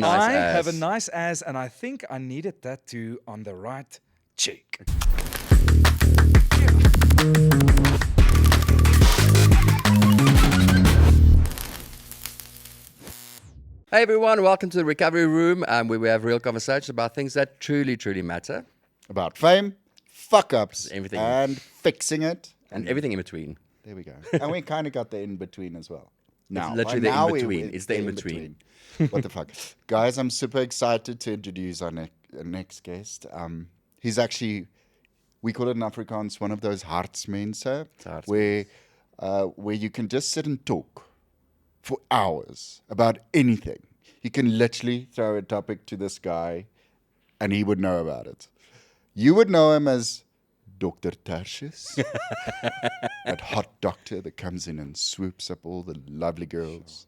I ass. have a nice ass, and I think I need a tattoo on the right cheek. Hey everyone, welcome to the Recovery Room, where we have real conversations about things that truly, truly matter, About fame, fuck ups, Everything. and fixing it. and everything in between. There we go. And we kind of got the in between as well. Now, literally by the now in-between. we- It's the in-between. What the fuck, guys? I'm super excited to introduce our next guest. He's actually, we call it in Afrikaans, one of those hartsmense, where you can just sit and talk for hours about anything. You can literally throw a topic to this guy, and he would know about it. You would know him as Dr. Tertius, that hot doctor that comes in and swoops up all the lovely girls.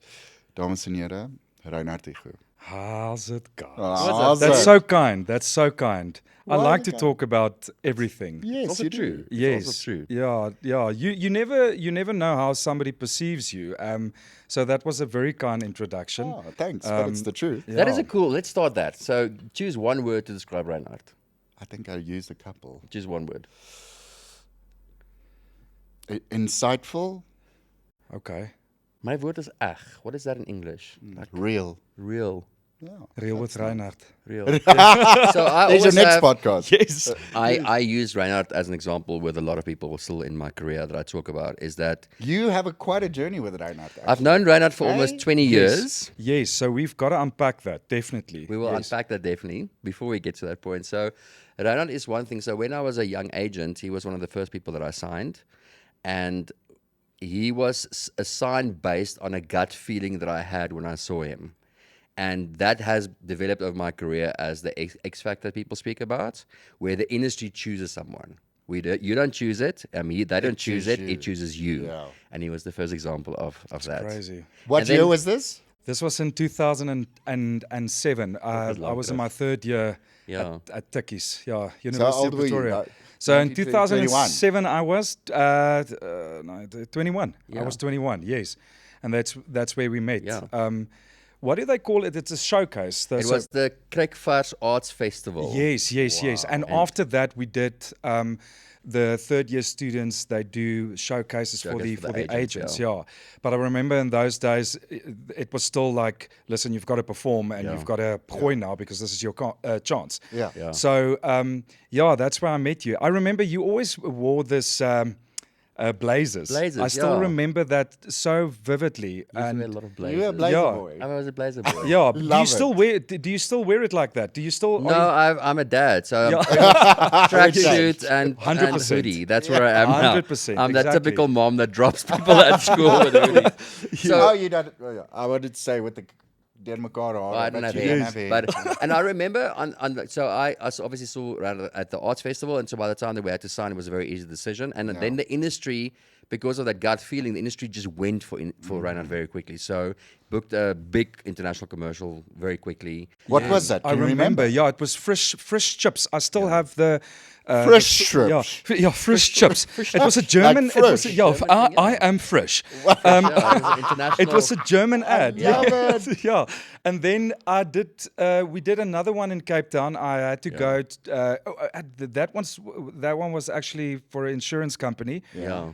Dames en heren, Reinhard Tigo. How's it going? How's That's it? so kind. That's so kind. I Why like is to it talk about everything. Yes, also you true. do. It's Yes. also true. Yeah. You never know how somebody perceives you. So that was a very kind introduction. Oh, thanks, but it's the truth. That is Yeah. a cool. Let's start that. So choose one word to describe Reinhard. I think I used a couple. Choose one word. Insightful, Okay. My word is ag. What is that in English? Like real. real. Yeah. Real with Reinhard. Real. So I There's your always next have, podcast. Yes. I use Reinhard as an example with a lot of people still in my career that I talk about is that You have quite a journey with Reinhard. I've known Reinhard for almost 20 years. Yes. So we've got to unpack that, definitely. We will Yes. unpack that definitely before we get to that point. So, Reinhard is one thing. So, when I was a young agent, he was one of the first people that I signed. And he was assigned based on a gut feeling that I had when I saw him. And that has developed over my career as the X factor people speak about, where the industry chooses someone. You don't choose it. They don't choose it. you. It chooses you. Yeah. And he was the first example of that. Crazy. What And year then- was this? This was in 2007. I was in my third year Yeah. at Tikkies, University So how old of were you? Pretoria. Like So in 19, 2007, I was 21. I Yeah. was 21. Yes, and that's where we met. Yeah. What do they call it? It's a showcase. It was the Krekvars Arts Festival. Yes. And after that, we did the third year students. They do showcases for Showcase the agents. Yeah. But I remember in those days, it was still like, listen, you've got to perform and you've got to gooi now because this is your chance. Yeah. So that's where I met you. I remember you always wore this. Blazers. Blazers, I still yeah. remember that so vividly. We had a And lot of You blazers. were a blazer Yeah. boy. I was a blazer boy. yeah, do you Love still it. wear? Do you still wear it like that? Do you still? No, I'm a dad, so Yeah. tracksuit and 100%. hoodie. That's where I am now. 100%, I'm that exactly. typical mom that drops people at school with a hoodie. So Oh, you don't. Oh, yeah. I wanted to say with the Denmakar well, I didn't have hair, and I remember so I obviously saw around at the arts festival, and so by the time that we had to sign, it was a very easy decision. And then the industry, because of that gut feeling, the industry just went for Reinhard very quickly. So booked a big international commercial very quickly. What was that? I Can you remember. Yeah, it was fresh chips. I still have the Fresh the chips. Fresh chips. It was a German. It was fresh. I am fresh. Yeah, it was an international. It was a German ad. love Yes. Yeah, and then I did. We did another one in Cape Town. I had to go. That one was actually for an insurance company. Yeah.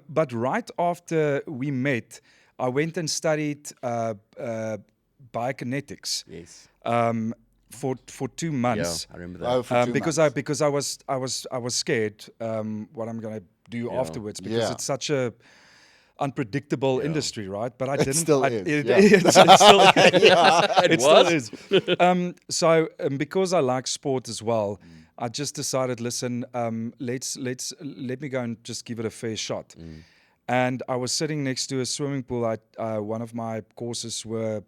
But right after we met, I went and studied biokinetics Yes. for 2 Yeah, months. I remember that. Oh, for 2 Because months. I was scared what I'm gonna do afterwards because Yeah. it's such a unpredictable industry, right? But I didn't. still I, is, It, yeah. it still is. It still was? is. So because I like sport as well, I just decided, listen, let me go and just give it a fair shot. And I was sitting next to a swimming pool. One of my courses were,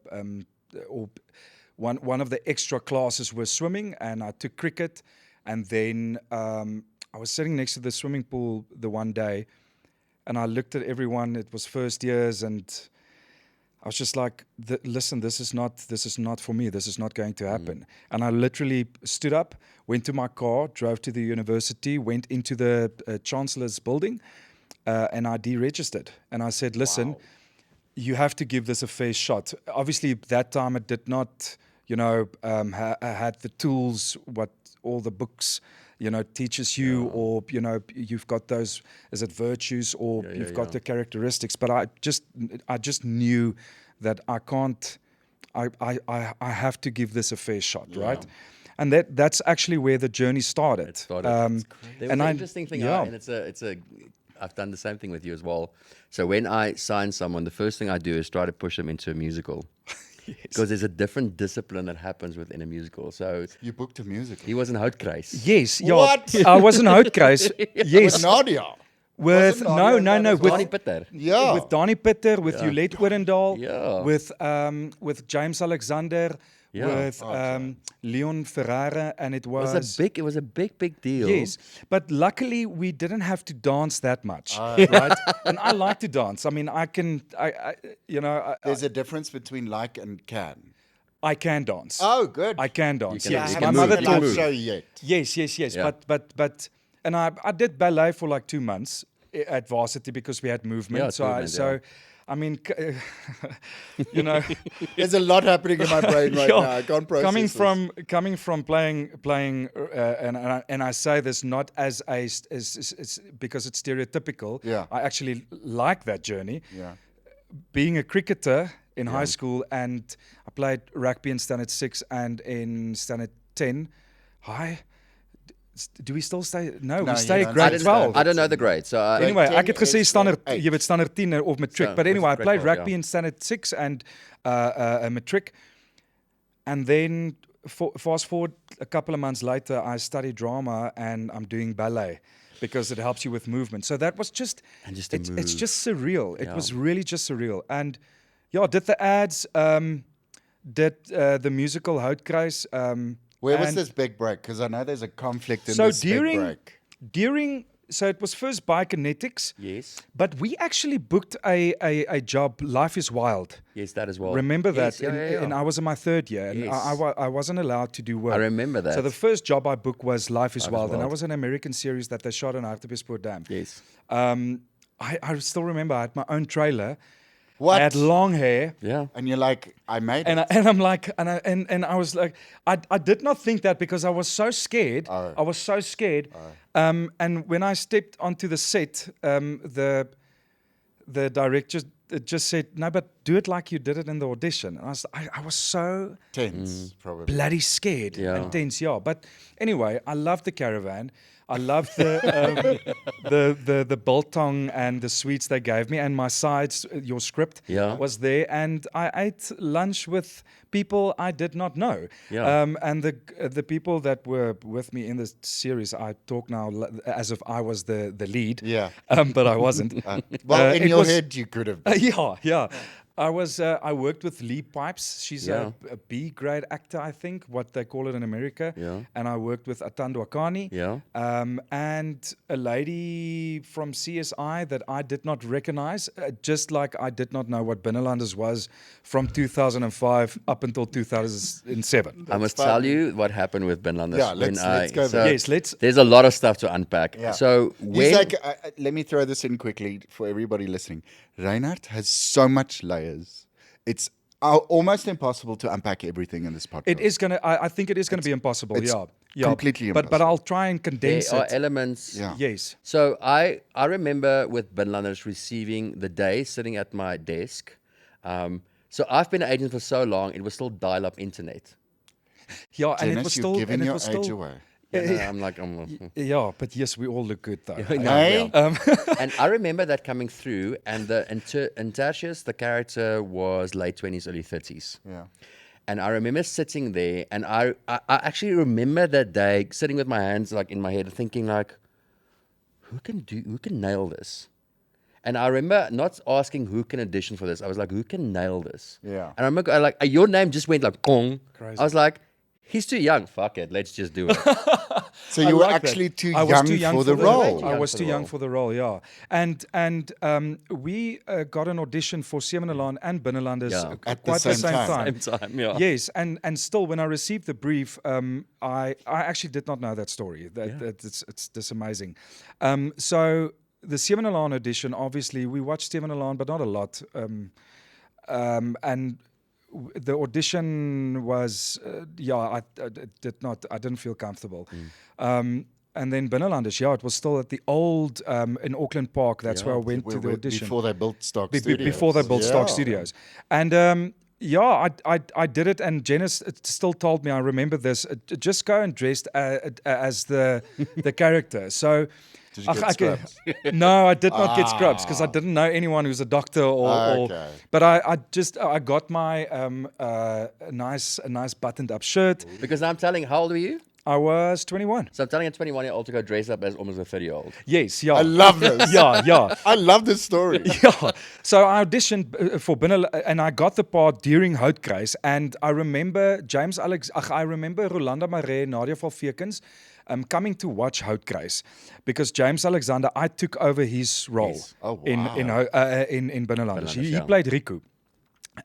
or one of the extra classes were swimming, and I took cricket. And then I was sitting next to the swimming pool the one day, and I looked at everyone. It was first years, and I was just like, listen, this is not for me. This is not going to happen. And I literally stood up, went to my car, drove to the university, went into the Chancellor's building, and I deregistered. And I said, listen, you have to give this a fair shot. Obviously, that time it did not, had the tools, what all the books, teaches you, or, you've got those, is it virtues, or you've got the characteristics. But I just knew that I can't, I have to give this a fair shot, right? And that's actually where the journey started. There was and an interesting thing, yeah. and I've done the same thing with you as well. So when I sign someone, the first thing I do is try to push them into a musical. Because there's a different discipline that happens within a musical. So You booked a musical. he was in Houtkruis. Yes, yeah. What? I was in Houtkruis. Yes. With Nadia. With Wasn't no, Nadia no, in that no. as With well? Donnie Pitter. Yeah. with Donnie Pitter, with Yolette Orendahl, Yeah. with James Alexander, Yeah. with Leon Ferrara, and it It was, was a big deal. yes. But luckily, we didn't have to dance that much, right? And I like to dance. I mean, There's a difference between like and can. I can dance. Oh, good. I can dance. can- Yes, you my can mother move, taught move. show yet. Yes. Yeah. But and I did ballet for like 2 months at varsity because we had movement. Yeah, it's movement, so I mean, There's a lot happening in my brain right yeah, now. I can't process coming from playing, and I say this not as because it's stereotypical. Yeah. I actually like that journey. Yeah. Being a cricketer in high school, and I played rugby in standard 6 and in standard 10. Do we still stay? No, No, we stay you at don't grade stay 12. I don't know the grade. So Anyway, 10 ek het gesê is standaard, grade jy weet standaard 10 of matriek. So, But anyway, I grade played 12, rugby yeah. in standard 6 and matric. And then fast forward a couple of months later, I studied drama and I'm doing ballet because it helps you with movement. So that was just, And just to it's move. just surreal. It Yeah. was really just surreal. And yeah, did the ads, did the musical Houtkruis. Where was and this big break? Because I know there's a conflict in So this big break. So it was first Biokinetics. yes, But we actually booked a job, Life is Wild. yes, that as well. Remember Yes, that? yeah, yeah, yeah. And I was in my 3rd year, and Yes. I wasn't allowed to do work. I remember that. So the first job I booked was Life is Wild, and that Wild. was an American series that they shot on Hartbeespoort Dam. Yes. I still remember I had my own trailer. What? I had long hair. Yeah. And you're like, I made And it. I'm like, and I was like, I did not think that because I was so scared. I was so scared. And when I stepped onto the set, the director just said, "No, but do it like you did it in the audition." And I was so Tense, probably. bloody scared Yeah. and tense. Yeah, but anyway, I loved the caravan. I loved the biltong and the sweets they gave me, and my sides. Your script Yeah. was there, and I ate lunch with people I did not know. Yeah. And the people that were with me in this series, I talk now as if I was the lead. Yeah. But I wasn't. Well, in it your was- head, you could have. Been. yeah. I was. I worked with Lee Pipes. She's Yeah. a B grade actor, I think, what they call it in America. Yeah. And I worked with Atando Akani. Yeah. And a lady from CSI that I did not recognize, just like I did not know what Binnelanders was from 2005 up until 2007. I must fun. tell you what happened with Ben Landers. Yeah, let's go so there. Yes, let's. There's a lot of stuff to unpack. Yeah. So He's when like, let me throw this in quickly for everybody listening. Reinhard has so much layers. It's almost impossible to unpack everything in this podcast. It is gonna. I think it is gonna be impossible. it's Yeah. completely But impossible. I'll try and there condense are it. elements. Yeah. Yes. So I remember with Ben Landers receiving the day sitting at my desk. So I've been an agent for so long, it was still dial-up internet. Yeah, and it Dennis, was you're still. giving And it your was age still. away. I'm like, Yeah, but yes, we all look good though. No, Hey? yeah. And I remember that coming through, and Tertius, the character, was late 20s, early 30s. Yeah. And I remember sitting there, and I actually remember that day sitting with my hands like in my head, thinking like, who can nail this? And I remember not asking who can audition for this. I was like, who can nail this? Yeah. And I remember like your name just went like gong. Crazy. I was like, he's too young. Fuck it, let's just do it. So I you were like that. actually too I was young, too young for the role. I young was for too the young role. for the role, yeah. And we got an audition for Semenalan and Binnelanders Yeah. At the quite same time. Same time, yeah. Yes, and still, when I received the brief, I actually did not know that story. That it's amazing. So the Semenalan audition, obviously, we watched Semenalan, but not a lot. And the audition was I didn't feel comfortable. And then Binnelanders, it was still at the old in Auckland Park. That's where I went to the audition. Before they built Stock Studios. Before they built Stock Studios. And I did it, and Janice still told me, I remember this, just go and dress as the character. So Did you get scrubs? no, I did not get scrubs because I didn't know anyone who's a doctor Okay. but I got my nice buttoned up shirt. Because I'm telling, how old were you? I was 21. So I'm telling a 21-year-old to go dress up as almost a 30-year-old. Yes, yeah. I love this. yeah. I love this story. Yeah. So I auditioned for Binne and I got the part during Houtkruis, and I remember I remember Rolanda Maree, Nadia Valvekens coming to watch Houtkruis because James Alexander, I took over his role Yes. Oh, wow. in Binnelanders. He yeah. played Riku.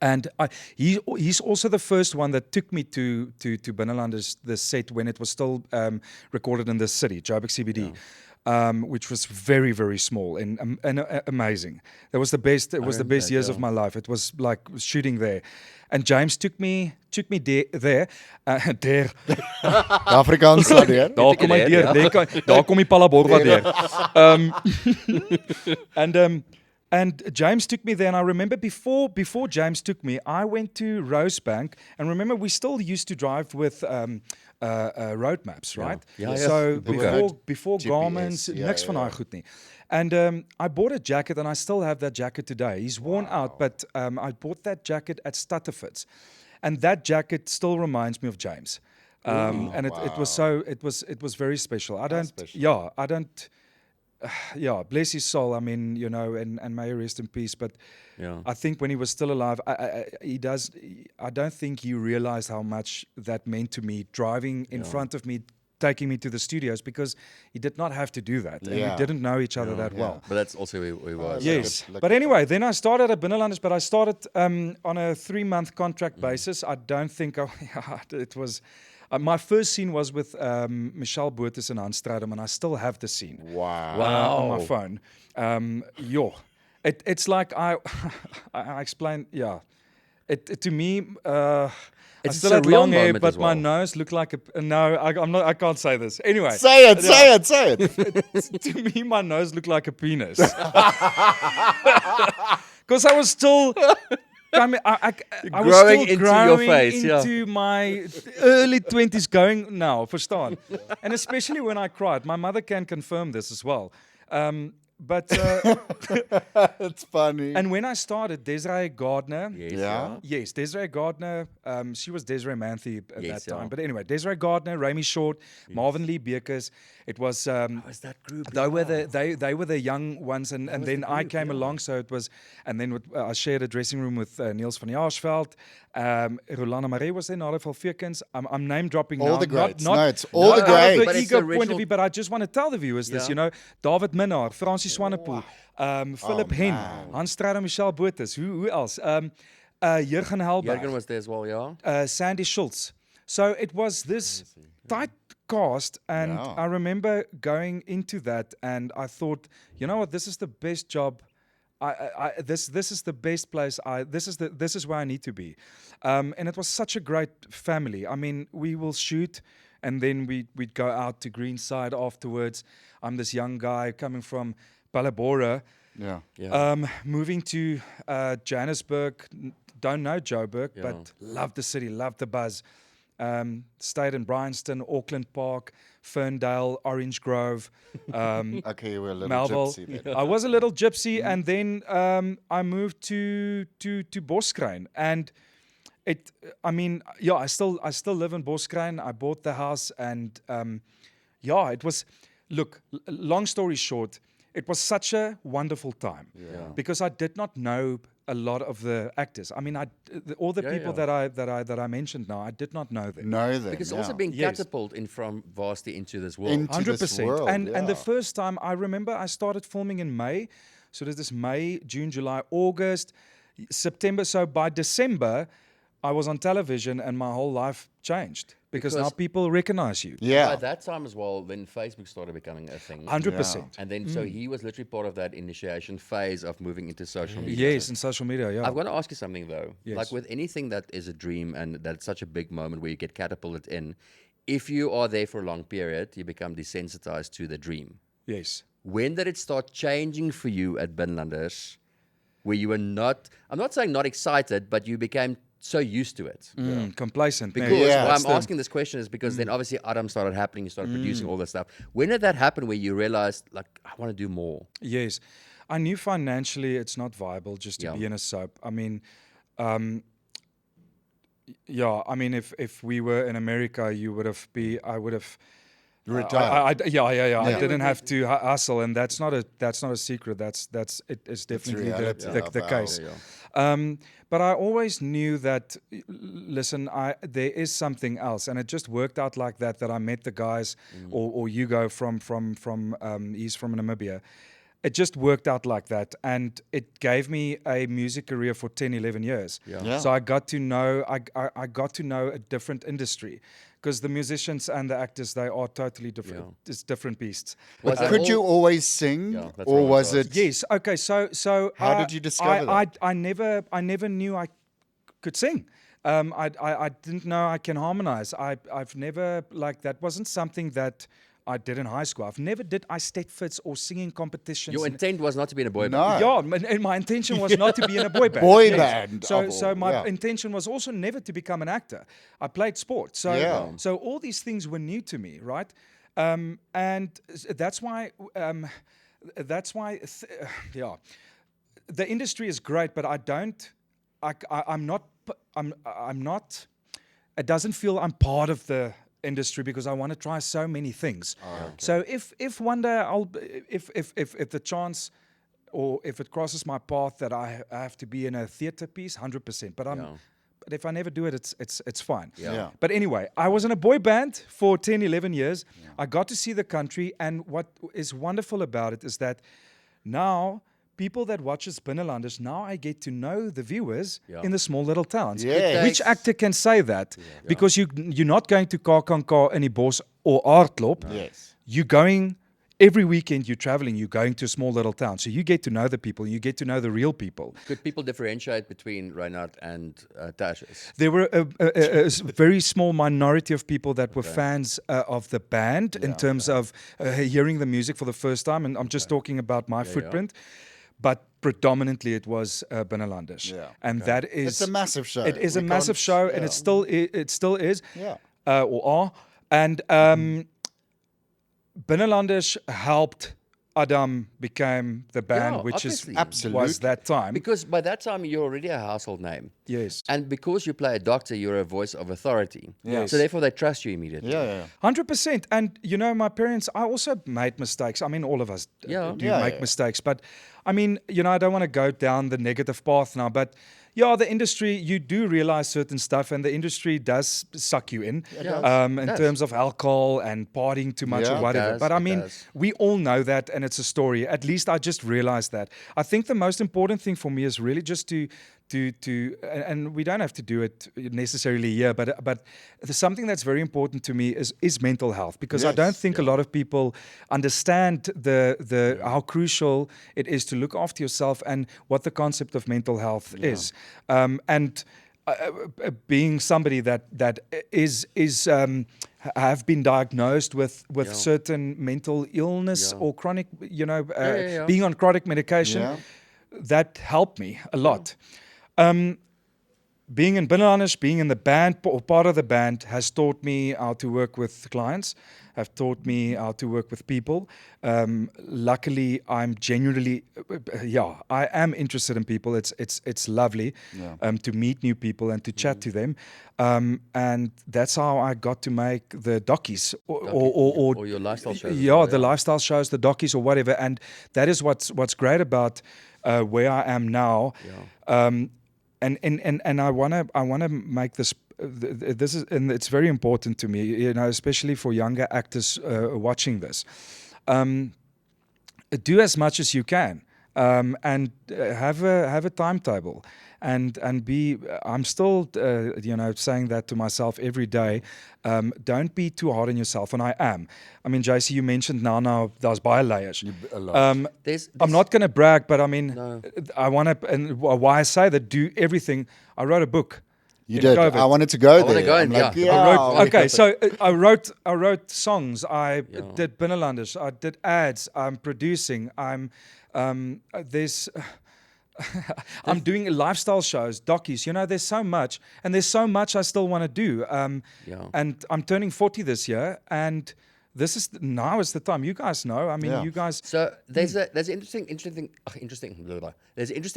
And he's also the first one that took me to Binnelanders, the set when it was still recorded in the city, Joburg CBD, which was very, very small and amazing. That was the best. It was the best years of my life. It was like shooting there, and James took me there. There. The Afrikaans sal deur. Daar kom hy deur. Daar kom die Palaborwa deur. And James took me there, and I remember before James took me, I went to Rosebank, and remember we still used to drive with road maps, right? Yeah, So yes. before GPS, Garmin's, niks van daai goed nie. And I bought a jacket, and I still have that jacket today. He's worn out, but I bought that jacket at Stutterford's, and that jacket still reminds me of James. And it was very special. Bless his soul. I mean, and may he rest in peace. But I think when he was still alive, I don't think he realized how much that meant to me, driving in front of me, taking me to the studios, because he did not have to do that. And we didn't know each other that well. But that's also where we was. Yes. But anyway, then I started at Binnelanders, but I started on a 3-month contract basis. I don't think it was... my first scene was with Michelle Botha and Hans Strydom, and I still have the scene on my phone. It's like I explained, to me, I It's still a had real long hair, moment but as my well. nose looked like I can't say this. Anyway. Say it. To me, my nose looked like a penis. Because I was still... I was Growing still into your face, into my early 20s going now, verstaan. And especially when I cried. My mother can confirm this as well. It's funny. And when I started, Desiree Gardner. Yes, Yes, Desiree Gardner. She was Desiree Manthe at Yes, that time. yeah. But anyway, Desiree Gardner, Rami Short, Marvin Lee Bekers. It was... was that group? They were the young ones, and then I came along. So it was, and then I shared a dressing room with Niels van Jaarsveld. Rolanda Maree was there, Nadia Valvekens. I'm name dropping All now. the greats. Not, No, it's all the not out of greats. the But it's ego the point of original- view, but I just want to tell the viewers this. David Minnaar, Francis Swanepoel, Philip Hen, Hans Strydom, Michelle Botha. Who else? Jurgen Helberg. Jurgen was there as well, yeah. Sandy Schultz. So it was this tight cast, and I remember going into that, and I thought, you know what, this is the best job. This is the best place. This is where I need to be, and it was such a great family. I mean, we will shoot, and then we'd go out to Greenside afterwards. I'm this young guy coming from Palabora. Moving to Johannesburg, don't know Joburg, but love the city, love the buzz. Stayed in Bryanston, Auckland Park, Ferndale, Orange Grove. Okay, you were a little Melville. gypsy then. I was a little gypsy, and then I moved to Boskruin, and I still live in Boskruin. I bought the house, and it was. Look, long story short, it was such a wonderful time because I did not know a lot of the actors. I mean, all the people that I mentioned now, I did not know them. Know them. Because also being catapulted in from Varsity into this world. Into this world, And the first time, I remember I started filming in May. So there's this May, June, July, August, September. So by December, I was on television and my whole life changed because now Because- people recognize you. Yeah. By that time as well, then Facebook started becoming a thing. 100%. And then, so he was literally part of that initiation phase of moving into social media. Yes, in social media, yeah. I've got to ask you something though. Yes. Like with anything that is a dream and that's such a big moment where you get catapulted in, if you are there for a long period, you become desensitized to the dream. Yes. When did it start changing for you at Binlanders, where you were not, I'm not saying not excited, but you became so used to it? Complacent. Because maybe. Yeah, why it's I'm the- asking this question is because then obviously Adam started happening, you started producing all this stuff. When did that happen where you realized, like, I want to do more? Yes. I knew financially it's not viable just to Yeah. be in a soap. I mean, yeah, I mean, if we were in America, I would have Retired. yeah. I Yeah. didn't have to hustle, and that's not a secret. It is definitely reality the of case. our- But I always knew that. Listen, there is something else, and it just worked out like that. That I met the guys, or Hugo from he's from Namibia. It just worked out like that, and it gave me a music career for 10, 11 years. Yeah. So I got to know I got to know a different industry. Because the musicians and the actors, they are totally different. Yeah. It's different beasts. Was that Could all- you always sing, Yeah, that's what I or was was asking. it? Yes. Okay. So How did you discover that? I never knew I could sing. I didn't know I can harmonize. I've never that wasn't something that I did in high school. I've never did Eisteddfods or singing competitions. Your intent was not to be in a boy No. band. Yeah, and my intention was not to be in a boy band. Boy band So, of all, so my yeah. intention was also never to become an actor. I played sport. So, Yeah. so all these things were new to me, right? And that's why, yeah, the industry is great, but I'm not. It doesn't feel I'm part of the industry because I want to try so many things. So if one day if the chance or if it crosses my path that I have to be in a theater piece, 100%. But but if I never do it, it's fine. Yeah. But anyway, I was in a boy band for 10, 11 years. I got to see the country, and what is wonderful about it is that now people that watch us Binnelanders, now I get to know the viewers Yeah. in the small little towns. Yes. Which actor can say that? Because you're not going to Kakanka, Bos or Aardklop. Yes. You're going every weekend. You're traveling. You're going to a small little town, so you get to know the people. You get to know the real people. Could people differentiate between Reinhard and Tashes? There were a very small minority of people that were fans of the band in terms of hearing the music for the first time, and I'm just talking about my footprint. But predominantly, it was Binnelanders, Yeah. and that is It's a massive show. It is We a massive can't- show, and yeah. it still is, Yeah. or are, and Binnelanders helped Adam became the band, Yeah, which obviously. is Absolutely. was that time. Because by that time, you're already a household name. Yes. And because you play a doctor, you're a voice of authority. Yes. So therefore, they trust you immediately. Yeah. 100%. And, my parents, I also made mistakes. I mean, all of us Yeah. do Yeah, make yeah. mistakes. But, I mean, I don't want to go down the negative path now. But, yeah, the industry, you do realize certain stuff. And the industry does suck you in in does. terms of alcohol and partying too much Yeah. or It whatever. does, But, I it mean, does. we all know that. And it's a story. At least I just realized that. I think the most important thing for me is really just to and we don't have to do it necessarily here, but there's something that's very important to me is mental health, because I don't Yes, think a lot of people understand the how crucial it is to look after yourself and what the concept of mental health is, and being somebody that is have been diagnosed with certain mental illness or chronic, being on chronic medication, Yeah. that helped me a lot. Being in Binnelanders, being in the band or part of the band has taught me how to work with clients, have taught me how to work with people. Luckily, I'm genuinely, I am interested in people. It's lovely to meet new people and to chat to them. And that's how I got to make the docies Or your lifestyle shows. yeah, the lifestyle shows, the docies or whatever. And that is what's great about where I am now. And I wanna make this. This is, and it's very important to me, especially for younger actors watching this. Do as much as you can. and have a timetable. And be. I'm still, saying that to myself every day. Don't be too hard on yourself, and I am. I mean, JC, you mentioned now there's baie layers. A lot. I'm not going to brag, but I mean, No. I want to, and why I say that, do everything. I wrote a book. You in did. COVID. I wanted to go wanna there. go I'm in, like, yeah. I wrote, yeah. okay, so I wrote songs. I Yeah. did Binnelanders. I did ads. I'm producing. There's. I'm doing lifestyle shows, docus. There's so much, and there's so much I still want to do. Yeah. And I'm turning 40 this year, and now is the time. You guys know. I mean, Yeah. you guys. So there's an interesting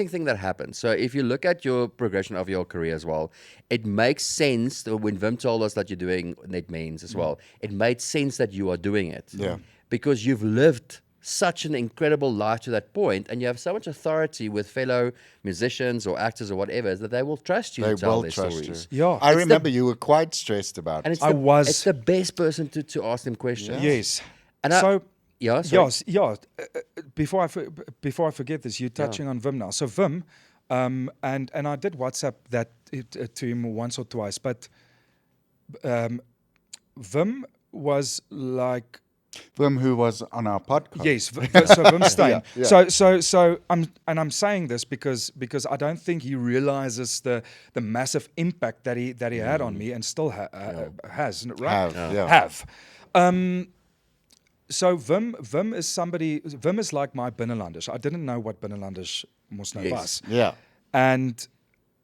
thing that happens. So if you look at your progression of your career as well, it makes sense that when Wim told us that you're doing Net Means as well, it made sense that you are doing it. Yeah. Because you've lived such an incredible life to that point, and you have so much authority with fellow musicians or actors or whatever, is that they will trust you They to tell will their trust stories. you. Yeah. I It's the- remember you were quite stressed about And it. it's I was- it's the best person to ask them questions. Yes. And so. Yeah, sorry. Yes, yeah. Before I forget this, you're touching on Vim now. So Vim, and I did WhatsApp that to him once or twice, but Vim was like, Wim, who was on our podcast. yes, so Vim Stein. Yeah. So I'm saying this because I don't think he realizes the massive impact that he had on me and still has, right? Have. So Vim is somebody. Vim is like my Binnelanders. I didn't know what Binnelanders mos nou Yes. was, Yeah. and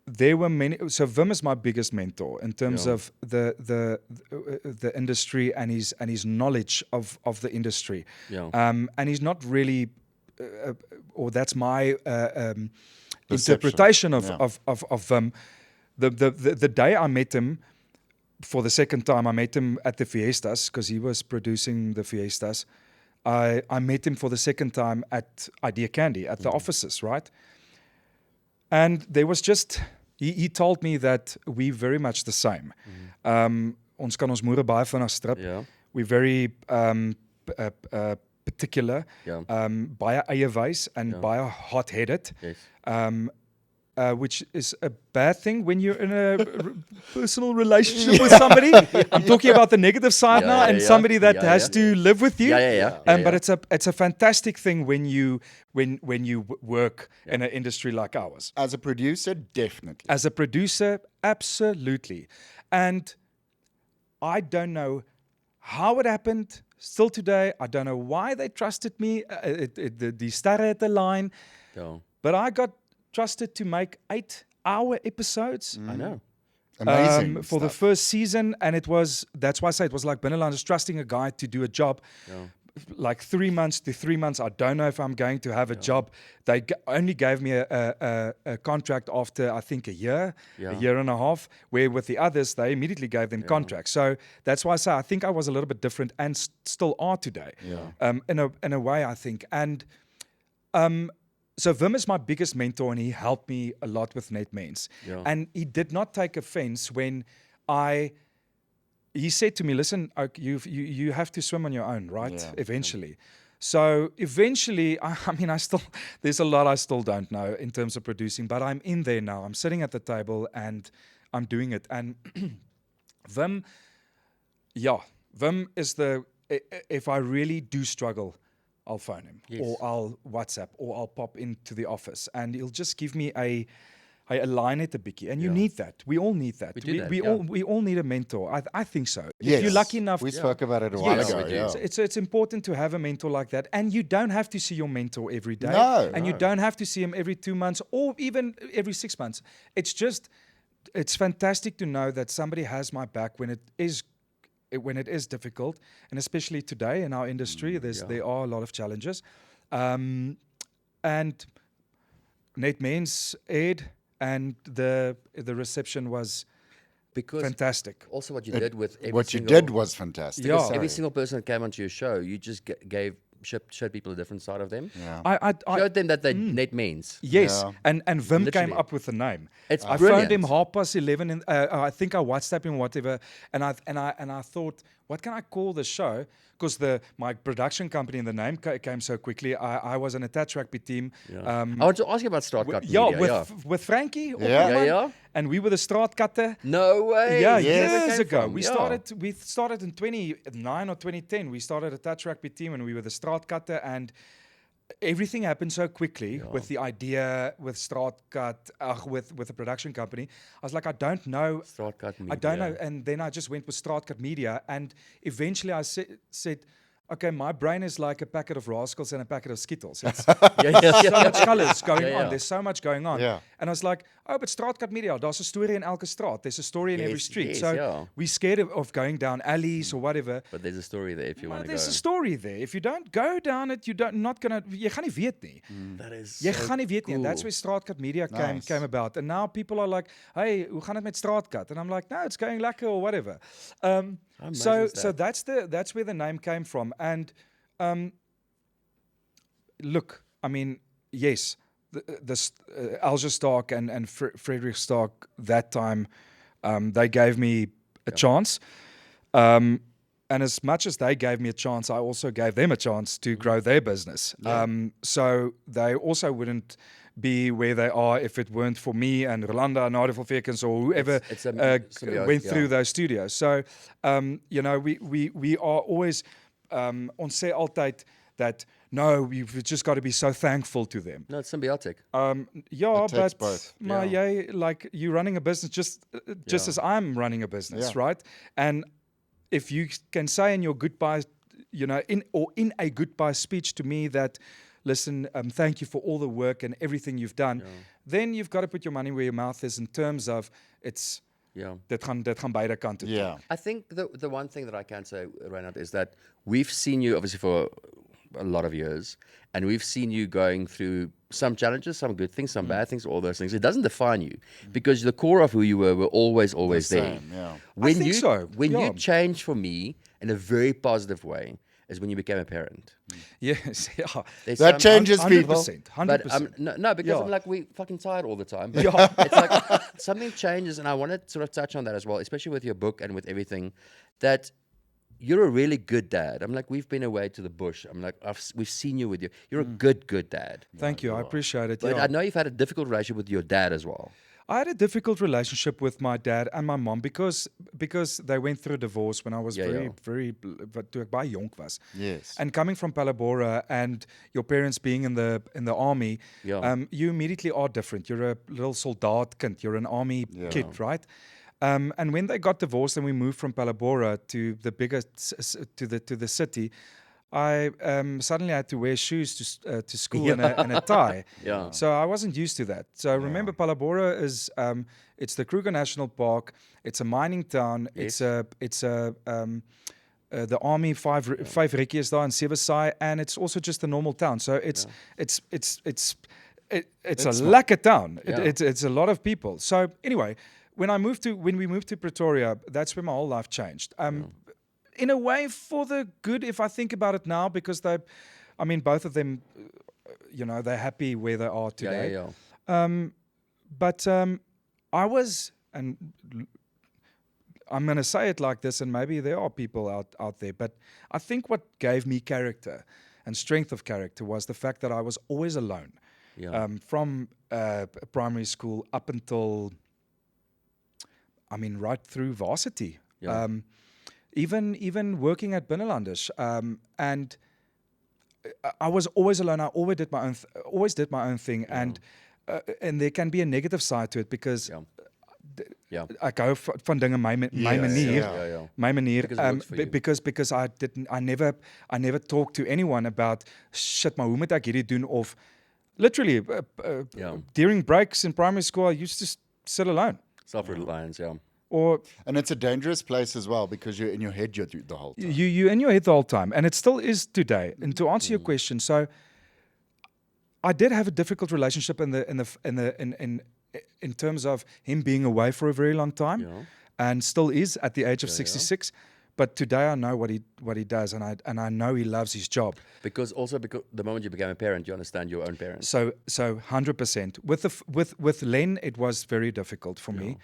there were many. So Vim is my biggest mentor in terms Yeah. of the industry and his knowledge of the industry. Yeah. And he's not really, or that's my Perception. interpretation of Yeah. of Vim. The day I met him. For the second time, I met him at the Fiestas because he was producing the Fiestas. I met him for the second time at Idea Candy at the offices, right? And there was just he told me that we're very much the same. Ons kan ons moere baie vinnig strip. Yeah. We're very particular, Yeah. baie eie wys and baie hot-headed. Yes. Which is a bad thing when you're in a personal relationship with somebody. I'm talking about the negative side now, and somebody that has to live with you. But it's a fantastic thing when you work in an industry like ours. As a producer, definitely. As a producer, absolutely. And I don't know how it happened. Still today, I don't know why they trusted me. The sterre het align. Yeah. But I got trusted to make 8-hour episodes I know. Amazing. for the stuff. first season, and that's why I say it was like Binnelanders trusting a guy to do a job. Like 3 months to 3 months, I don't know if I'm going to have a job. They only gave me a contract after, I think, a year and a half, where with the others, they immediately gave them contracts. So that's why I say I think I was a little bit different and still are today. In a way, I think. And so Wim is my biggest mentor, and he helped me a lot with Net Means. Yeah. And he did not take offense when he said to me, listen, you have to swim on your own, right? Yeah. Eventually. So eventually, I mean, there's a lot I still don't know in terms of producing, but I'm in there now. I'm sitting at the table and I'm doing it. And Wim is if I really do struggle, I'll phone him, or I'll WhatsApp, or I'll pop into the office, and he'll just give me a line at the bikkie. And you need that. We all need that. We all need a mentor. I think so. Yes. If you're lucky enough, We spoke about it a while Yes. ago. we do. Yeah. So it's important to have a mentor like that, and you don't have to see your mentor every day, No, you don't have to see him every 2 months or even every 6 months. It's fantastic to know that somebody has my back when it is difficult, and especially today in our industry, there are a lot of challenges. And Net Means aired, and the reception was Because fantastic. also what you did with every What you single, did was fantastic. Yeah. every single person that came onto your show, you just gave showed people a different side of them. Yeah. I Showed them that they net means. Yes, Yeah. and Vim came Literally. up with the name. It's I brilliant. phoned him 11:30. I think I WhatsApped him whatever, and I thought, what can I call the show? Because my production company and the name came so quickly. I was on a touch rugby team. I want to ask you about Straatcut Media. With Frankie. Yeah. Opperman, Yeah. And we were the Straatkatte. No way. Yeah, Yes. years Came ago. from, We yeah. started in 2009 or 2010. We started a touch rugby team, and we were the Straatkatte, and everything happened so quickly with the idea, with Straatkat, with the production company. I was like, I don't know. Straatcut Media. I don't know. And then I just went with Straatkat Media, and eventually I said, okay, my brain is like a packet of Rascals and a packet of Skittles. It's Yeah. so much colors going Yeah. on. There's so much going on. Yeah. And I was like, oh, but Straatkat Media, there's a story in elke straat. There's a story in every Yes, street. yes, So yeah. we're scared of going down alleys or whatever. But there's a story there if you want to go. There's a story there. If you don't go down it, not gonna. Jy gaan nie weet nie. That is Jy so gaan nie weet nie. And that's cool. where Straatkat Media Nice. came about. And now people are like, hey, hoe gaan dit met Straatkat? And I'm like, no, it's going lekker or whatever. amazing is So that? that's where the name came from. And look, I mean, yes, Alger Stark and Frederick Stark that time, they gave me a chance. And as much as they gave me a chance, I also gave them a chance to grow their business. So they also wouldn't be where they are if it weren't for me and Rolanda and Nadia Vilvekens or whoever It's a symbiote, went through yeah. those studios. So, we are always, ons sê altyd that, no, we've just got to be so thankful to them. No, it's symbiotic. Yeah, It takes but both. maar Yeah. jy, like, you're running a business just as I'm running a business, Yeah. right? And if you can say in your goodbye, in a goodbye speech to me that, listen, thank you for all the work and everything you've done, then you've got to put your money where your mouth is in terms of it's Yeah. dit gaan beide kante toe. Yeah. I think the one thing that I can say, Reinhard, is that we've seen you obviously for a lot of years, and we've seen you going through some challenges, some good things, some bad things, all those things. It doesn't define you because the core of who you were always there. Same, yeah. When think you so, when yeah. you changed for me in a very positive way is when you became a parent. Yes, yeah. There's That some- changes people. 100%. But 100%. no, because Yeah. I'm like, we fucking tired all the time. But Yeah. it's like something changes, and I want to sort of touch on that as well, especially with your book and with everything. That you're a really good dad. I'm like, we've been away to the bush. I'm like, we've seen you with you. You're a good dad. Thank you. I appreciate it. But yeah. I know you've had a difficult relationship with your dad as well. I had a difficult relationship with my dad and my mom because they went through a divorce when I was very toe ek baie jonk was. Yes. And coming from Palabora and your parents being in the army, Yeah. you immediately are different. You're a little soldaat kind. You're an army kid, right? And when they got divorced and we moved from Palabora to the bigger to the city, I suddenly had to wear shoes to school and a tie. Yeah. So I wasn't used to that. So remember, Palabora is it's the Kruger National Park. It's a mining town. Yes. It's the army five rekkies daar in Sewesaai, and it's also just a normal town. So it's a lekker town. Yeah. It's a lot of people. So anyway, when we moved to Pretoria, that's where my whole life changed. In a way, for the good, if I think about it now, because both of them, they're happy where they are today. Yeah. But I was, and I'm going to say it like this, and maybe there are people out there, but I think what gave me character and strength of character was the fact that I was always alone. Yeah. From primary school up until, right through varsity. Yeah. Even working at Binnelanders, and I was always alone. I always did my own thing, and there can be a negative side to it because Yeah. ek hou van dinge my manier, yeah. my manier, Because it works for you. because I never talked to anyone about shit. Maar hoe moet ek hierdie doen? Of literally during breaks in primary school, I used to sit alone. Self-reliance, yeah. Or And it's a dangerous place as well because you're in your head the whole time. you in your head the whole time, and it still is today. And to answer your question, so I did have a difficult relationship in terms of him being away for a very long time, Yeah. and still is at the age of 66. But today I know what he does, and I know he loves his job. Because the moment you became a parent, you understand your own parents. So 100%. With Len, it was very difficult for me,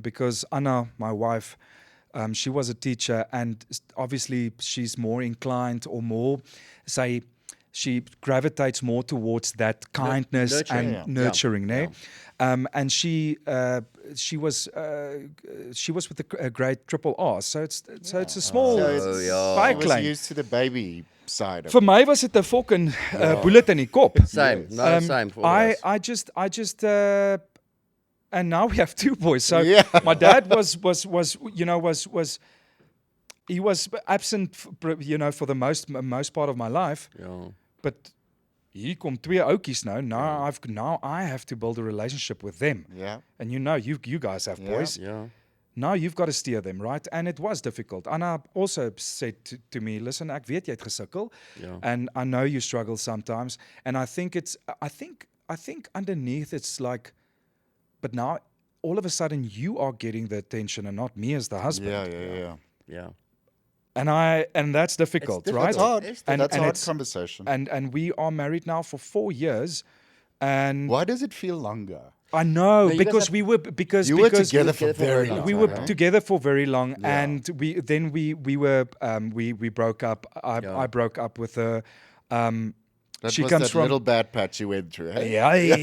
because Anna, my wife, she was a teacher, and obviously she's more inclined or more, say, she gravitates more towards that kindness nurturing. and nurturing. Yeah. And she was with a grade triple R, so it's a small I was bike used to the baby side of Vir my was dit 'n fucking bullet in die kop. Same, same for all of us. I just and now we have two boys. So Yeah. my dad was he was absent, for the most part of my life. Ja. But hier kom twee ouetjies nou. Now I have to build a relationship with them. Yeah. And you guys have Yeah. boys. Ja. Now you've got to steer them, right? And it was difficult. Anna also said to me, listen, ek weet jy het gesukkel, and I know you struggle sometimes. And I think underneath it's like, but now all of a sudden you are getting the attention and not me as the husband. Yeah. Ja. And that's difficult, It's right? That's hard. It's That's a hard it's- conversation. And we are married now for 4 years, and Why does it feel longer? I know No, you guys because have- we were because You were because together for very long. we were right? together for very long, Yeah. and we broke up. I broke up with her. That She was comes that from little bad patch you went through. Hey?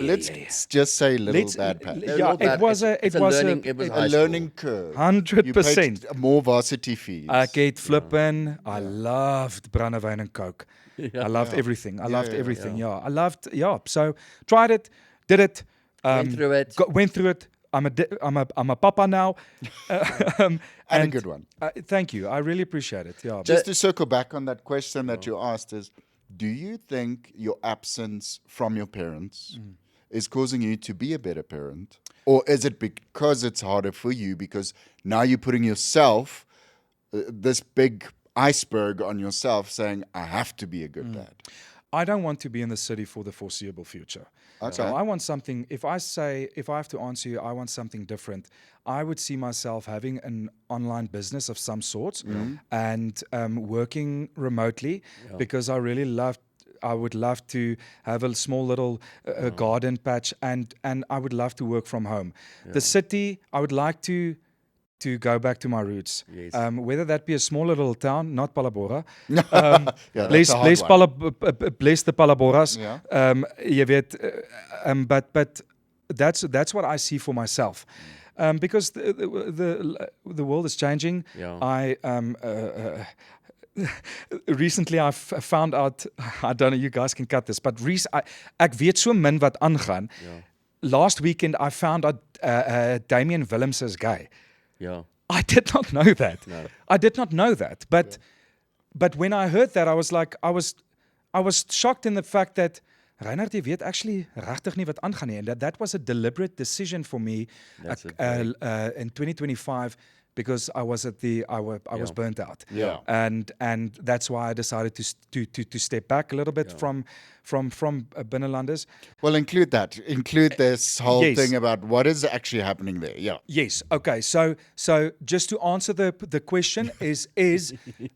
Let's just say little bad patch. it was a learning curve. 100%. You paid more varsity fees. Ek het flippin. I loved brandewyn and coke. I loved everything. I loved everything. Yeah. I loved. Yeah. So tried it, did it. Went through it. Went through it. I'm a papa now. and a good one. Thank you. I really appreciate it. Yeah. Just to circle back on that question that you asked is, do you think your absence from your parents is causing you to be a better parent? Or is it because it's harder for you because now you're putting yourself, this big iceberg on yourself saying, I have to be a good dad? I don't want to be in the city for the foreseeable future. So Okay. I want something, if I have to answer you, I want something different. I would see myself having an online business of some sort and working remotely because I would love to have a small little garden patch and I would love to work from home. The city, I would like to go back to my roots. Yes. Whether that be a small little town, not Palabora. Yeah, that's a hard one. Bless the Palaboras. Yeah. Jy weet, but that's what I see for myself. Because the world is changing. Yeah. I recently I found out, I don't know, you guys can cut this, but ek weet so min wat aangaan. Last weekend I found out Damian Willems is gay. Ja. I did not know that. No. I did not know that. But when I heard that, I was like, I was shocked in the fact that Reinhard, jy weet actually regtig nie wat aangaan nie. And that was a deliberate decision for me in 2025 because I was was burnt out. Yeah. And that's why I decided to step back a little bit from Binnenlanders. Well, include that. Include this whole Yes. thing about what is actually happening there. Yeah. Yes. Okay. So just to answer the question is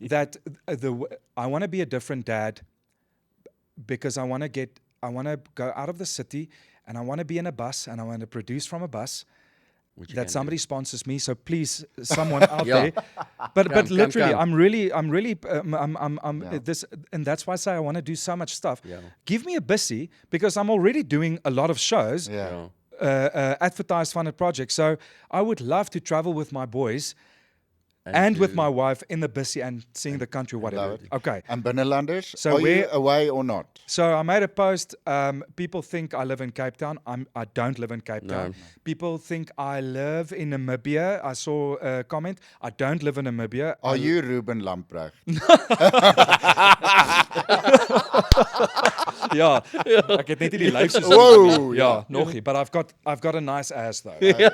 that I want to be a different dad because I want to go out of the city and I want to be in a bus and I want to produce from a bus that somebody sponsors me. So please, someone out there. But literally, come. I'm really this, and that's why I say I want to do so much stuff. Yeah. Give me a busy because I'm already doing a lot of shows. Yeah. Advertised funded projects. So I would love to travel with my boys and with my wife in the busy and seeing the country, whatever. Love it. Okay. And Binnenlanders, So are you away or not? So I made a post. People think I live in Cape Town. I don't live in Cape Town. People think I live in Namibia. I saw a comment. I don't live in Namibia. Are you Ruben Lamprecht? Ja, ek het net nie die lyf soos Whoa, ja, nog nie, but I've got a nice ass though. Yeah.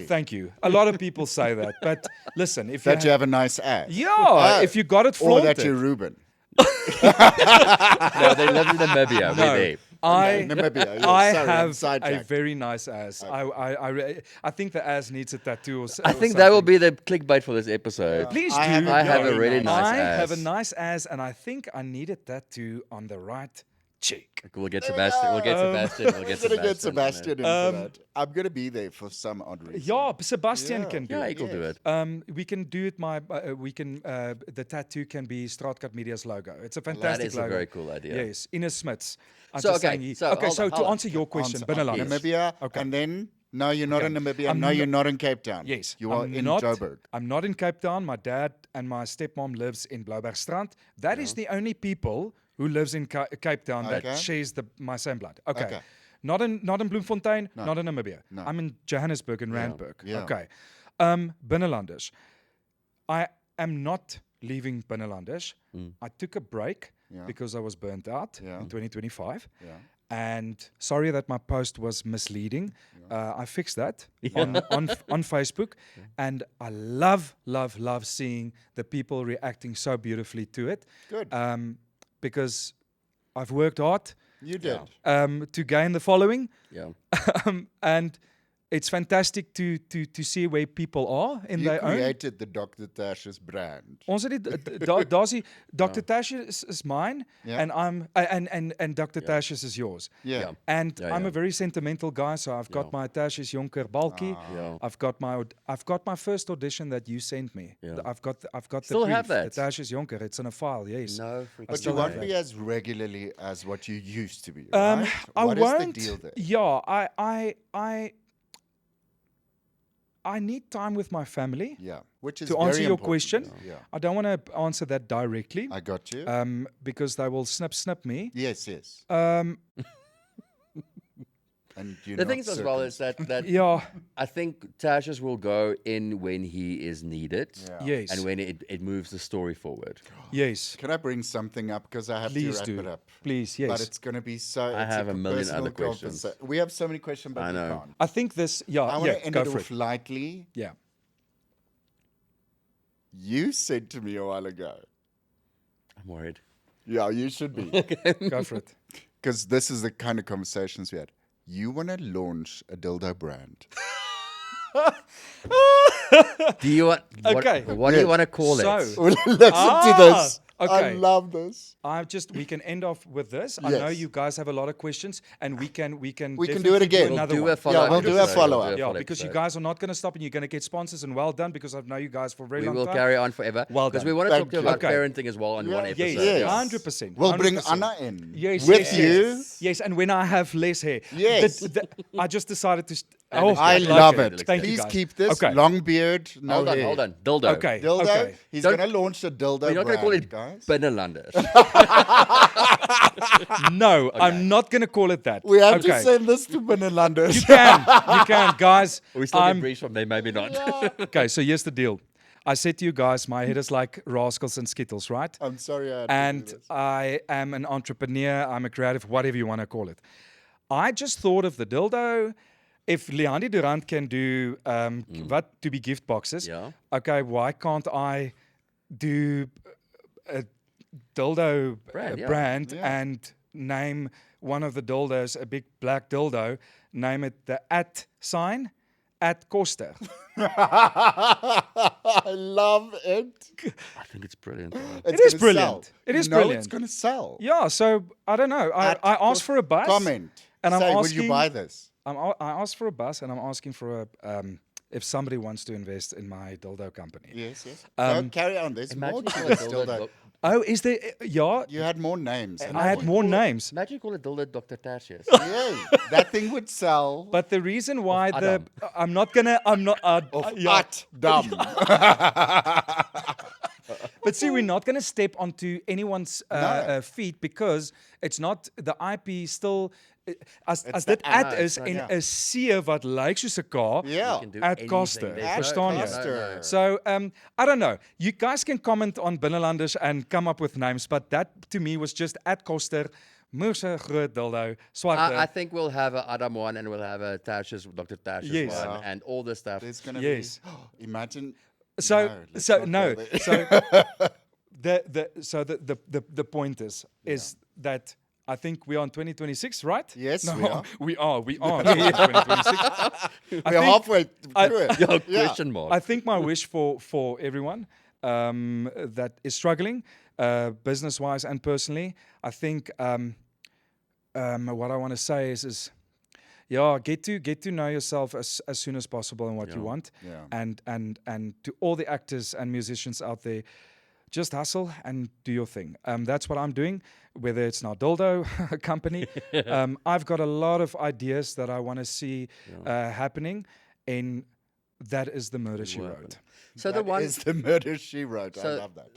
Thank you. A lot of people say that, but listen, if That you have a nice ass? yeah, if you got it Or flaunted. that you're Ruben? No, they live in Namibia. We're there. Namibia. Yes, I sorry, I'm have a sidetracked. very nice ass. I think the ass needs a tattoo. I think that will be the clickbait for this episode. Please I do. have a I have a very really nice I ass. have a nice ass, and I think I need a tattoo on the right cheek. We'll get Sebastian. We'll get Sebastian. We'll I'm get gonna get Sebastian. Sebastian in for that. I'm gonna be there for some odd reason. Yeah, Sebastian Yeah. can do Yeah, it. he can do it. We can do it. The tattoo can be Straatcut Media's logo. It's a fantastic is a logo. very cool idea. Yes, Ines Smits. I'm So, just okay, saying. so hold So on, to hold on. answer your question, Answer, Binneland. Namibia, Okay. and then no, you're not in Namibia. I'm No, you're not- not in Cape Town. Yes, you are I'm in not, Joburg. I'm not in Cape Town. My dad and my stepmom lives in Bloubergstrand. That is the only people who lives in Cape Town Okay. that shares my same blood. Okay. Okay. Not in Bloemfontein, not in Namibia. No. I'm in Johannesburg and Randburg. Yeah. Okay. Binnelanders. I am not leaving Binnelanders. I took a break Yeah. because I was burnt out Yeah. in 2025. Yeah. And sorry that my post was misleading. I fixed that on Facebook, and I love seeing the people reacting so beautifully to it. Good. Because I've worked hard You did. to gain the following, Yeah. and it's fantastic to see where people are in You their own. created the Dr. Tash's brand. Ons het die Dr. Tash is mine, Yeah. and I'm and Dr. Tash's is yours. Yeah. Yeah. And Yeah, I'm yeah. a very sentimental guy, so I've got my Tash's Jonker bulky. Yeah. I've got my first audition that you sent me. Yeah. I've got Still the have brief, that? the Tash's Jonker. It's in a file. Yes. No freaking But you still won't have be as regularly as what you used to be, I right? What is won't. the deal there? Yeah, I need time with my family. Yeah, which is To very answer your important. question, Yeah, I don't want to answer that directly, I got you. because they will snip me. yes. And you're The not thing is as well is that Yeah. I think Tasha's will go in when he is needed. Yeah. Yes. And when it moves the story forward. Yes. Can I bring something up because I have Please to do. wrap it up? Please. Yes. But it's going to be so. I it's have like a million personal other questions. We have so many questions, but I we know. can't. I think this. Yeah. I want to Yeah. end Go it for off it. lightly. Yeah. You said to me a while ago. I'm worried. Yeah, you should be. Go for it. Because this is the kind of conversations we had. You want to launch a dildo brand. Do you want Okay. what do you want to call So- it? Listen to this. I okay. love this. We can end off with this. I know Yes. you guys have a lot of questions, and we can We can definitely do it again. another do one. a follow-up. we'll do a episode. follow-up. We'll do a Yeah, follow-up because you episode. guys are not going to stop, and you're going to get sponsors. And well done, because I've known you guys for a very We long will time. carry on forever. Well Because done. we want to Thank talk to you you. about Okay. parenting as well on one Yeah. episode. Yes, Yes. 100%. We'll bring 100%. Anna in. Yes, with yes, you. yes. Yes, and when I have less hair. Yes. I just decided to. I like love it. Thank you, Please guys. keep this Okay. long beard. No Hold on, hair. hold on. Dildo. Okay. Dildo. Okay. He's Don't- going to launch a dildo We're not going to call it guys. Binnenlanders. No, I'm not going to call it that. We have okay. to send this to Binnenlanders. You can, guys. we still I'm- get briefs from them, maybe not. Okay, so here's the deal. I said to you guys, my head is like Rascals and Skittles, right? I'm sorry I had to And do this. I am an entrepreneur, I'm a creative, whatever you want to call it. I just thought of the dildo. If Leandi Durant can do what to be gift boxes, Yeah. okay, why can't I do a dildo Brand, Yeah. and name one of the dildos a big black dildo, name it the @ Koster. I love it. I think it's brilliant. though. It's It is gonna brilliant. sell. It is You know brilliant. It's going to sell. Yeah, so I don't know. I asked for a bus. Comment. And I'm Say, will asking, you buy this? I asked for a bus, and I'm asking for a if somebody wants to invest in my dildo company. Yes. Go carry on. There's more Imagine to you this call it dildo. dildo. Oh, is there? Yeah, You had more names. I had more names. Imagine you call it dildo Dr. Tashius. Yeah, that thing would sell. But the reason why Adam. I'm not gonna yeah. Dumb. But see, we're not gonna step onto anyone's feet because it's not the IP still. As the dit ad, ad is so en ja. 'n see wat lyk soos 'n K. Yeah. can do At anything Koster. there. At Verstaan jy? Koster. So I don't know. You guys can comment on Binnelanders and come up with names, but that to me was just at Koster, moerse groot dildo, swarte. I think we'll have a Adam one and we'll have a Tashius, Dr. Tashius Yes. one, Yeah. and all this stuff. There's going to Yes. be. Imagine. So let's so not no. go there. So the point is that I think we are in 2026, right? Yes, no, we are. We are in 2026. We're halfway through it. Yo, Yeah. question mark. I think my wish for everyone that is struggling, business-wise and personally, I think what I want to say is yeah, get to know yourself as soon as possible and what you want. Yeah. And to all the actors and musicians out there, just hustle and do your thing. That's what I'm doing, whether it's now Dildo company. I've got a lot of ideas that I want to see happening, and that is the Murder, She Wrote. So That is the Murder, She Wrote. I So- love that.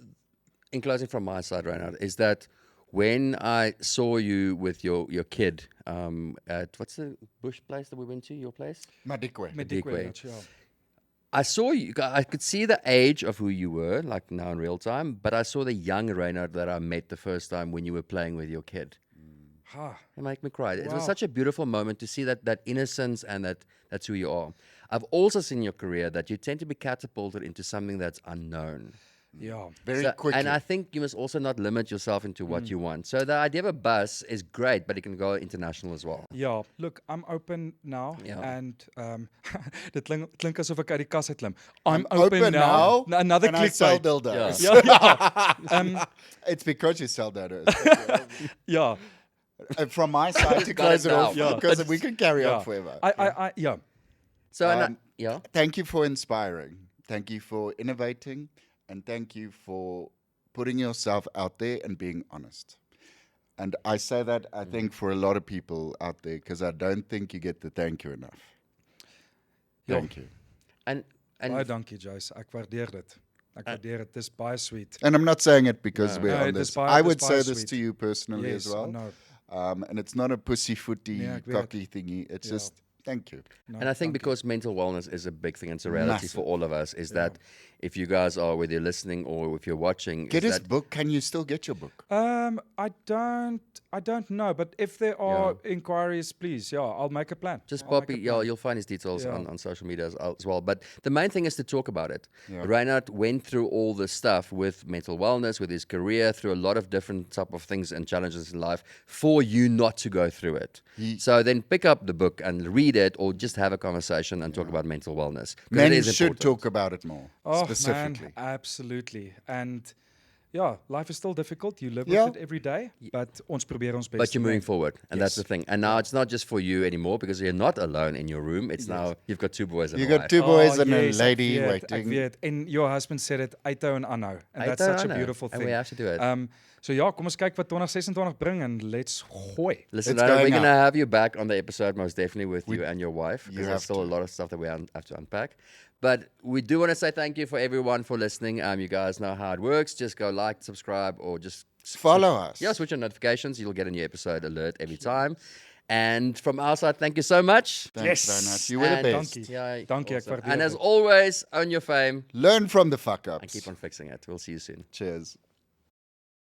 in closing from my side, Reinhard, is that when I saw you with your kid at what's the bush place that we went to? Your place? Madikwe. Madikwe. Yeah. I saw you. I could see the age of who you were, like now in real time. But I saw the young Reinhard that I met the first time when you were playing with your kid. Ah, It made me cry. It Wow. was such a beautiful moment to see that innocence and that's who you are. I've also seen in your career that you tend to be catapulted into something that's unknown. yeah. Very So- quickly. And I think you must also not limit yourself into what you want. So the idea of a bus is great, but it can go international as well. Ja, look, I'm open now Ja. and dit klink asof ek uit die kas uit klim. I'm open now, Another and I sell clickbait. dildos. Yeah. Ja. It's because you sell dildos. Ja. From my side to Got close it it now. off, Yeah. because we can carry Ja. on forever. Ja. So Um, yeah, Thank you for inspiring. Thank you for innovating. And thank you for putting yourself out there and being honest. And I say that, I think, for a lot of people out there, because I don't think you get the thank you enough. Ja. Thank you. and Baie dankie, Joyce. Ek waardeer dit. Ek waardeer dit. Dis baie sweet. And I'm not saying it because No. we're No, on it this. is by- I it would is say by this sweet. to you personally Yes, as well. no, And it's not a pussyfooty, Nee, ek weet. cocky thingy. It's Ja. just, thank you. no, And I think dankie. because mental wellness is a big thing, it's a reality for Massive. all of us, is that if you guys are, whether you're listening or if you're watching, Get is his that book. Can you still get your book? I don't know, but if there are inquiries, please, yeah, I'll make a plan. just I'll make Poppy, a yeah, plan. you'll find his details Yeah. on social media as well. But the main thing is to talk about it. Yeah. Reinhard went through all this stuff with mental wellness, with his career, through a lot of different type of things and challenges in life for you not to go through it. So then pick up the book and read it, or just have a conversation and talk about mental wellness. 'Cause Men it is should important. talk about it more, Oh, specifically. man, absolutely. And yeah, life is still difficult. You live Yeah. with it every day, but ons probeer ons best. But you're te moving doen. forward, and that's the Yes. thing. And now it's not just for you anymore because you're not alone in your room. It's now you've got two boys and You a got wife. two boys Oh, and yes, a lady ek weet, Ek waiting. weet. And your husband said it, uithou en aanhou. And that's Uithou such en a aanhou. beautiful And thing. we have to do it. So ja, kom ons kyk wat 2026 bring and let's gooi. Listen, It's Reinhard, we're going going to up. have you back on the episode most definitely with you and your wife because there's have still to. a lot of stuff that we have to unpack. But we do want to say thank you for everyone for listening. You guys know how it works. Just go like, subscribe, or just Follow us. Yeah, switch on notifications. You'll get a new episode alert every time. And from our side, thank you so much. Thanks, Yes. Reinhard. You were the And best. Dankie. Yeah, Dankie, ek awesome. waardeer And as dit. always, own your fame Learn from the fuck ups. and keep on fixing it. We'll see you soon. Cheers.